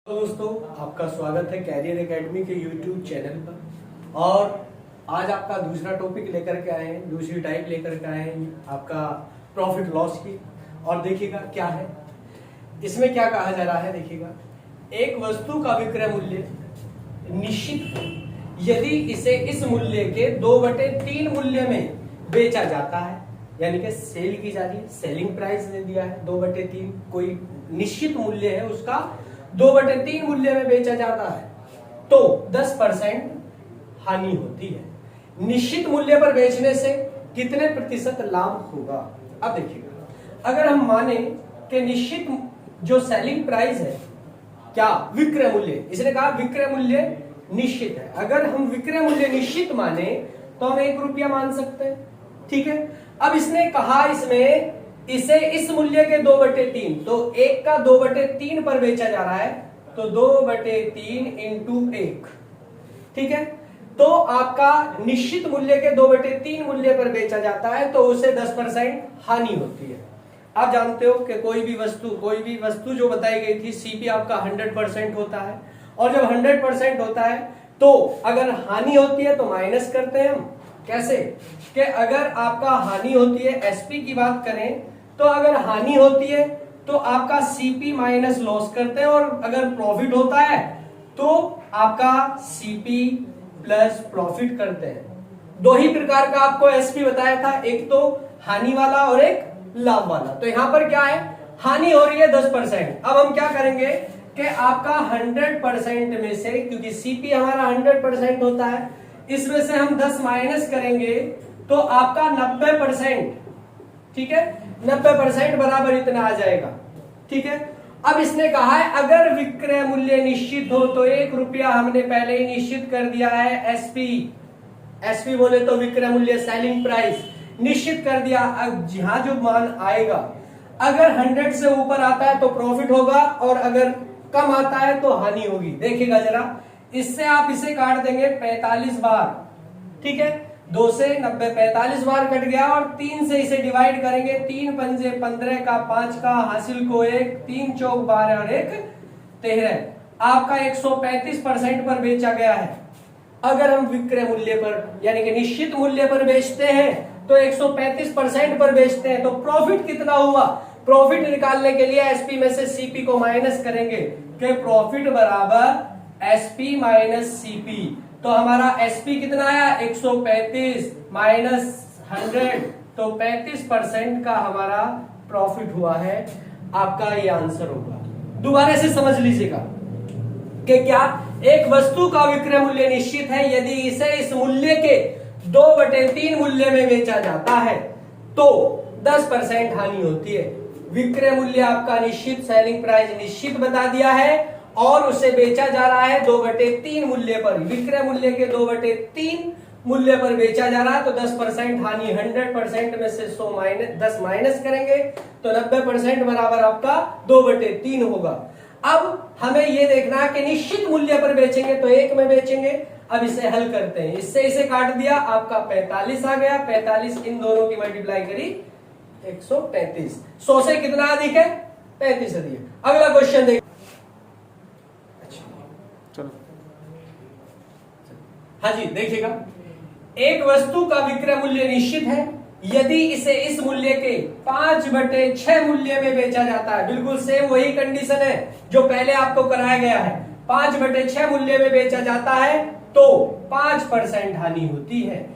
तो दोस्तों, आपका स्वागत है कैरियर एकेडमी के यूट्यूब चैनल पर। और आज आपका दूसरा टॉपिक लेकर के आए हैं, दूसरी टाइप लेकर के आए हैं आपका प्रॉफिट लॉस की। और देखिएगा क्या है इसमें, क्या कहा जा रहा है। देखिएगा, एक वस्तु का विक्रय मूल्य निश्चित है यदि इसे इस मूल्य के 2/3 मूल्य में बेचा जाता है, यानी कि सेल की जा रही है, सेलिंग प्राइस दे दिया है 2/3, कोई निश्चित मूल्य है उसका 2/3 मूल्य में बेचा जाता है तो 10% हानि होती है। निश्चित मूल्य पर बेचने से कितने प्रतिशत लाभ होगा। अब देखिएगा, अगर हम माने कि निश्चित जो सेलिंग प्राइस है, क्या विक्रय मूल्य, इसने कहा विक्रय मूल्य निश्चित है। अगर हम विक्रय मूल्य निश्चित माने तो हम 1 रुपया मान सकते हैं, ठीक है। अब इसने कहा इसमें इसे इस मूल्य के 2/3, तो 1 का 2/3 पर बेचा जा रहा है, तो 2/3 इंटू 1, ठीक है। तो आपका निश्चित मूल्य के 2/3 मूल्य पर बेचा जाता है तो उसे 10% हानि होती है। आप जानते हो कि कोई भी वस्तु जो बताई गई थी, सीपी आपका 100% होता है, और जब 100% होता है तो अगर हानि होती है तो माइनस करते हैं हम। कैसे कि अगर आपका हानि होती है, एसपी की बात करें तो अगर हानि होती है तो आपका सीपी माइनस लॉस करते हैं, और अगर प्रॉफिट होता है तो आपका सीपी प्लस प्रॉफिट करते हैं। 2 ही प्रकार का आपको एसपी बताया था, एक तो हानि वाला और एक लाभ वाला। तो यहां पर क्या है, हानि हो रही है 10%। अब हम क्या करेंगे कि आपका 100% में से, क्योंकि सीपी हमारा 100% होता है, इसमें से हम 10 माइनस करेंगे तो आपका 90%, ठीक है, 90% बराबर इतना आ जाएगा, ठीक है। अब इसने कहा है अगर विक्रय मूल्य निश्चित हो तो 1 रुपया हमने पहले ही निश्चित कर दिया है, एसपी बोले तो विक्रय मूल्य, सेलिंग प्राइस निश्चित कर दिया। अब जहां जो मान आएगा, अगर 100 से ऊपर आता है तो प्रॉफिट होगा, और अगर कम आता है तो हानि होगी। देखिएगा जरा, इससे आप इसे काट देंगे 45 बार, ठीक है, 2 से 90, 45 बार कट गया, और 3 से इसे डिवाइड करेंगे, 3 पंजे 15 का, 5 का हासिल को 1, 3 चौक 12 और 1 13, आपका 135% पर बेचा गया है। अगर हम विक्रय मूल्य पर यानी कि निश्चित मूल्य पर बेचते हैं तो 135% पर बेचते हैं, तो प्रॉफिट कितना हुआ। प्रॉफिट निकालने के लिए एसपी में से सीपी को माइनस करेंगे कि प्रॉफिट बराबर एसपी माइनस सीपी। तो हमारा एसपी कितना आया, 135 माइनस 100, तो 35% का हमारा प्रॉफिट हुआ है। आपका ये आंसर होगा। दोबारा से समझ लीजिएगा कि क्या एक वस्तु का विक्रय मूल्य निश्चित है यदि इसे इस मूल्य के 2/3 मूल्य में बेचा जाता है तो 10% हानि होती है। विक्रय मूल्य आपका निश्चित, सेलिंग प्राइस निश्चित बता दिया है, और उसे बेचा जा रहा है 2/3 मूल्य पर। विक्रय मूल्य के 2/3 मूल्य पर बेचा जा रहा है तो 10% हानि। 100% में से 10 माइनस करेंगे तो 90% बराबर आपका 2/3 होगा। अब हमें यह देखना है कि निश्चित मूल्य पर बेचेंगे तो 1 में बेचेंगे। अब इसे हल करते हैं, इससे इसे काट दिया, आपका 45 आ गया, 45 इन दोनों की मल्टीप्लाई करी 135। 100 से कितना अधिक है, 35 अधिक है। अगला क्वेश्चन देखिए। हाँ जी, देखिएगा, एक वस्तु का विक्रय मूल्य निश्चित है यदि इसे इस मूल्य के 5/6 मूल्य में बेचा जाता है। बिल्कुल सेम वही कंडीशन है जो पहले आपको कराया गया है। 5/6 मूल्य में बेचा जाता है तो 5% हानि होती है।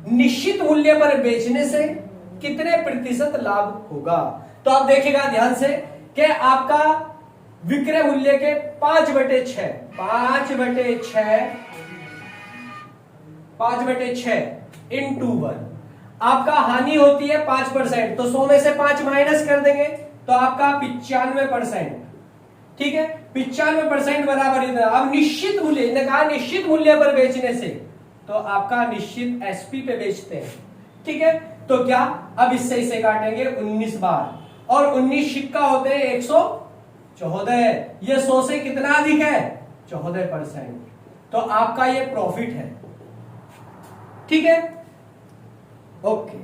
निश्चित मूल्य पर बेचने से कितने प्रतिशत लाभ होगा। तो आप देखिएगा ध्यान से कि आपका विक्रय मूल्य के 5/6 इंटू 1, आपका हानि होती है 5%, तो 100 में से 5 माइनस कर देंगे तो आपका 95%, ठीक है, 95% बराबर इतना। अब निश्चित मूल्य, इन्होंने कहा निश्चित मूल्य पर बेचने से, तो आपका निश्चित एसपी पे बेचते हैं, ठीक है। तो क्या, अब इससे इसे काटेंगे 19 बार, और 19 सिक्का होते हैं 114। ये 100 से कितना अधिक है, 14%। तो आपका ये प्रॉफिट है, ठीक है, ओके।